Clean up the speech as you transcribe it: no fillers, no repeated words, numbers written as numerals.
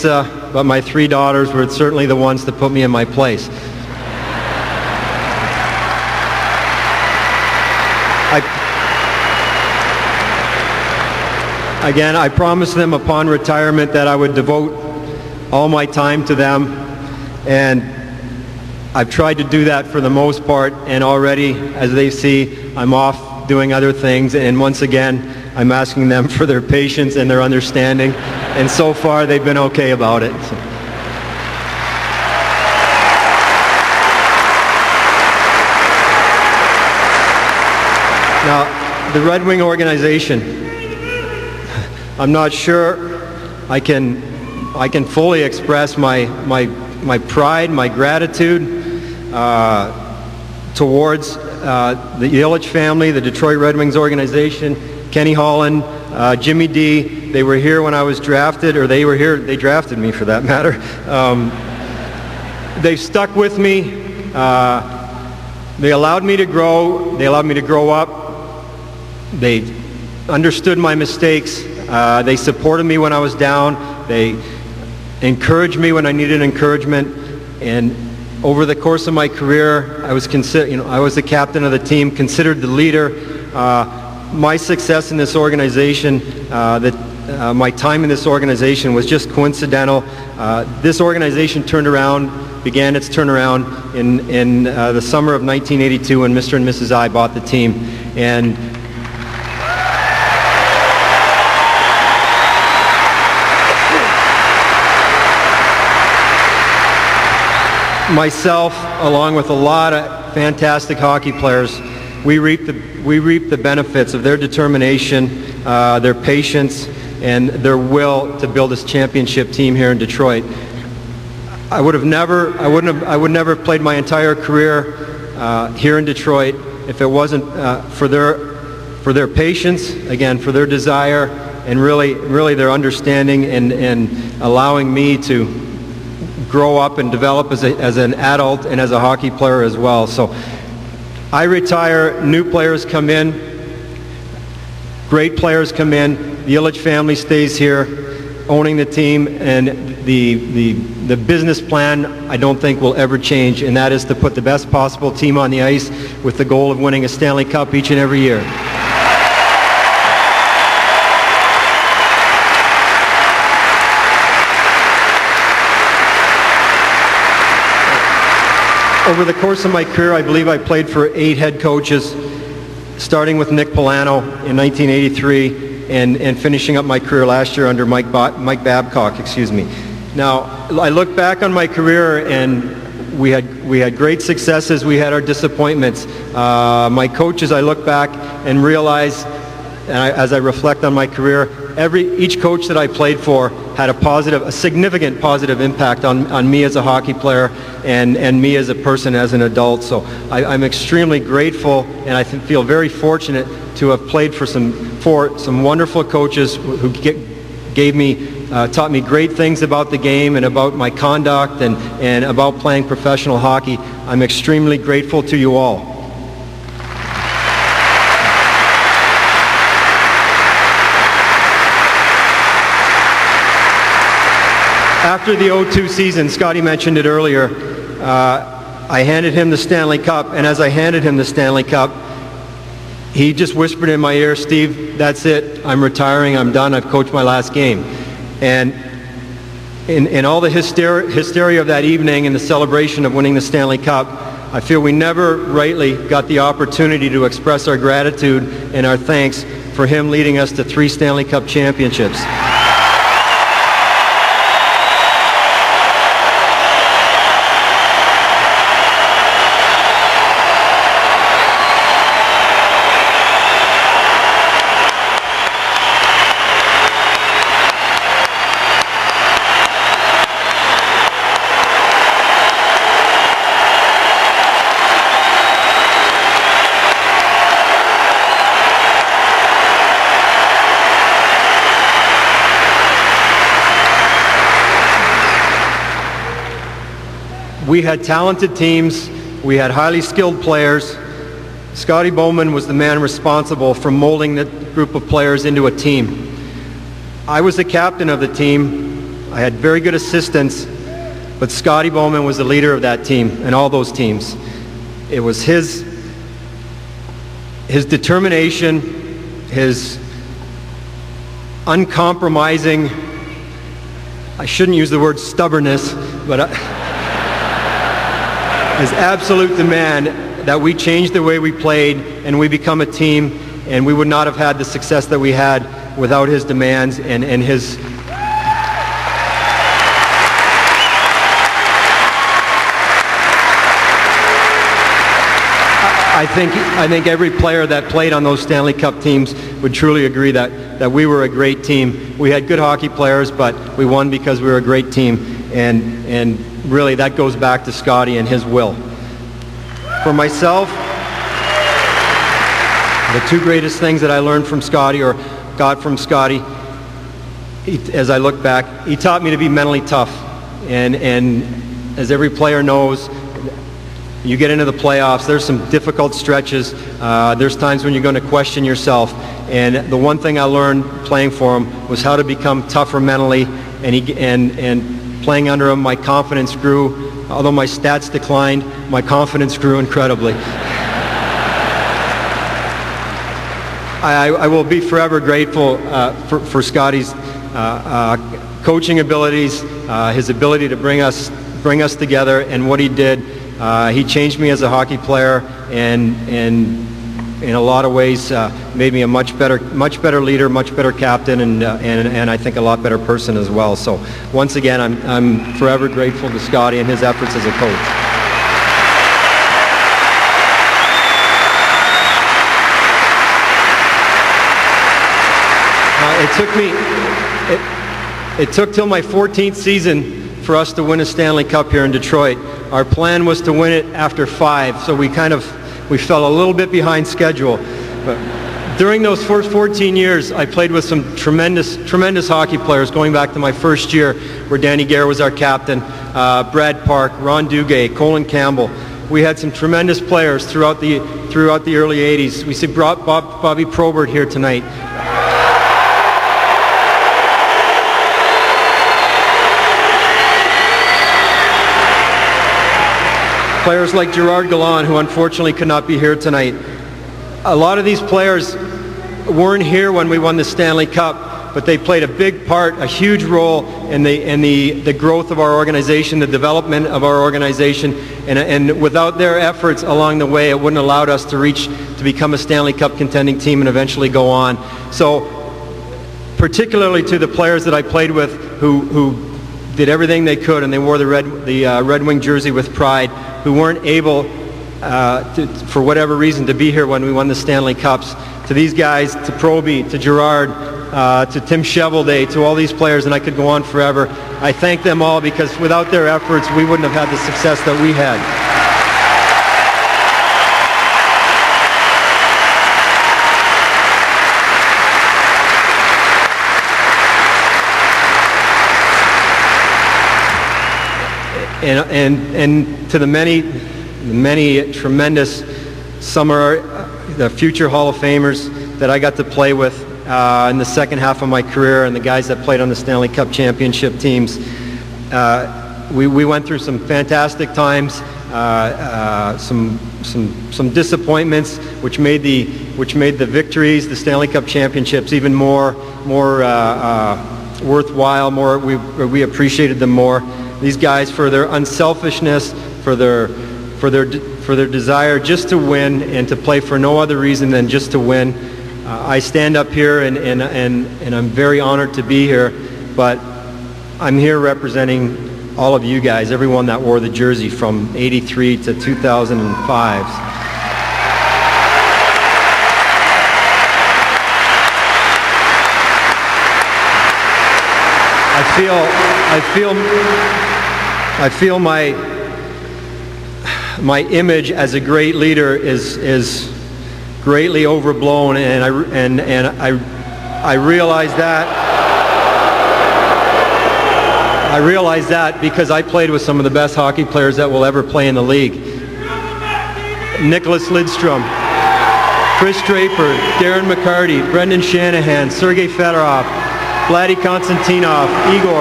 but my 3 daughters were certainly the ones that put me in my place. Again, I promised them upon retirement that I would devote all my time to them, and I've tried to do that for the most part, and already, as they see, I'm off doing other things, and once again, I'm asking them for their patience and their understanding, and so far they've been okay about it. Now, the Red Wing organization, I'm not sure I can fully express my pride, my gratitude towards the Ilitch family, the Detroit Red Wings organization, Kenny Holland, Jimmy D. They were here when I was drafted, or they were here, they drafted me for that matter. They've stuck with me. They allowed me to grow. They allowed me to grow up. They understood my mistakes. They supported me when I was down. They encouraged me when I needed encouragement. And over the course of my career, I was the captain of the team, considered the leader. My success in this organization, my time in this organization was just coincidental. This organization began its turnaround in the summer of 1982 when Mr. and Mrs. I bought the team. And myself, along with a lot of fantastic hockey players, we reap the benefits of their determination, their patience, and their will to build this championship team here in Detroit. I would never have played my entire career here in Detroit if it wasn't for their patience, again, for their desire, and really their understanding and allowing me to grow up and develop as an adult and as a hockey player as well. So I retire, new players come in, great players come in, the Ilitch family stays here, owning the team, and the business plan I don't think will ever change, and that is to put the best possible team on the ice with the goal of winning a Stanley Cup each and every year. Over the course of my career, I believe I played for 8 head coaches, starting with Nick Polano in 1983 and finishing up my career last year under Mike Babcock. Now, I look back on my career, and we had great successes. We had our disappointments. My coaches, I look back and realize, as I reflect on my career, each coach that I played for had a significant positive impact on me as a hockey player and me as a person, as an adult. So I'm extremely grateful, and I feel very fortunate to have played for some wonderful coaches who taught me great things about the game and about my conduct and about playing professional hockey. I'm extremely grateful to you all. After the 2002 season, Scotty mentioned it earlier, I handed him the Stanley Cup, and as I handed him the Stanley Cup, he just whispered in my ear, "Steve, that's it. I'm retiring. I'm done. I've coached my last game." And in all the hysteria of that evening and the celebration of winning the Stanley Cup, I feel we never rightly got the opportunity to express our gratitude and our thanks for him leading us to 3 Stanley Cup championships. We had talented teams. We had highly skilled players. Scotty Bowman was the man responsible for molding the group of players into a team. I was the captain of the team, I had very good assistants, but Scotty Bowman was the leader of that team and all those teams. It was his determination, his uncompromising, I shouldn't use the word stubbornness, but his absolute demand that we change the way we played and we become a team, and we would not have had the success that we had without his demands and his I think every player that played on those Stanley Cup teams would truly agree that we were a great team. We had good hockey players, but we won because we were a great team, and really that goes back to Scotty and his will. For myself, the two greatest things that I learned from Scotty, or got from Scotty, as I look back, he taught me to be mentally tough, and as every player knows, you get into the playoffs, there's some difficult stretches, there's times when you're going to question yourself, and the one thing I learned playing for him was how to become tougher mentally, and playing under him, my confidence grew. Although my stats declined, my confidence grew incredibly. I will be forever grateful for Scotty's coaching abilities, his ability to bring us together, and what he did. He changed me as a hockey player, and in a lot of ways made me a much better leader, much better captain, and I think a lot better person as well. So once again, I'm forever grateful to Scotty and his efforts as a coach. It took till my 14th season for us to win a Stanley Cup here in Detroit. Our plan was to win it after 5, so we fell a little bit behind schedule. But during those first 14 years, I played with some tremendous hockey players, going back to my first year, where Danny Gare was our captain, Brad Park, Ron Duguay, Colin Campbell. We had some tremendous players throughout the early 80s. We see Bobby Probert here tonight. Players like Gerard Gallant, who unfortunately could not be here tonight. A lot of these players weren't here when we won the Stanley Cup, but they played a big part, a huge role in the growth of our organization, the development of our organization, and without their efforts along the way, it wouldn't have allowed us to become a Stanley Cup contending team and eventually go on. So, particularly to the players that I played with who did everything they could, and they wore the Red Wing jersey with pride, who weren't able, for whatever reason, to be here when we won the Stanley Cups. To these guys, to Proby, to Gerard, to Tim Chevelday, to all these players, and I could go on forever. I thank them all, because without their efforts, we wouldn't have had the success that we had. And to the many tremendous the future Hall of Famers that I got to play with in the second half of my career, and the guys that played on the Stanley Cup championship teams, we went through some fantastic times, some disappointments, which made the victories, the Stanley Cup championships, even more worthwhile. We appreciated them more. These guys, for their unselfishness, for their desire just to win and to play for no other reason than just to win. I stand up here and I'm very honored to be here, but I'm here representing all of you guys, everyone that wore the jersey from '83 to 2005. I feel my image as a great leader is greatly overblown, and I realize that. I realize that because I played with some of the best hockey players that will ever play in the league. Nicholas Lidstrom, Chris Draper, Darren McCarty, Brendan Shanahan, Sergei Fedorov, Vladdy Konstantinov, Igor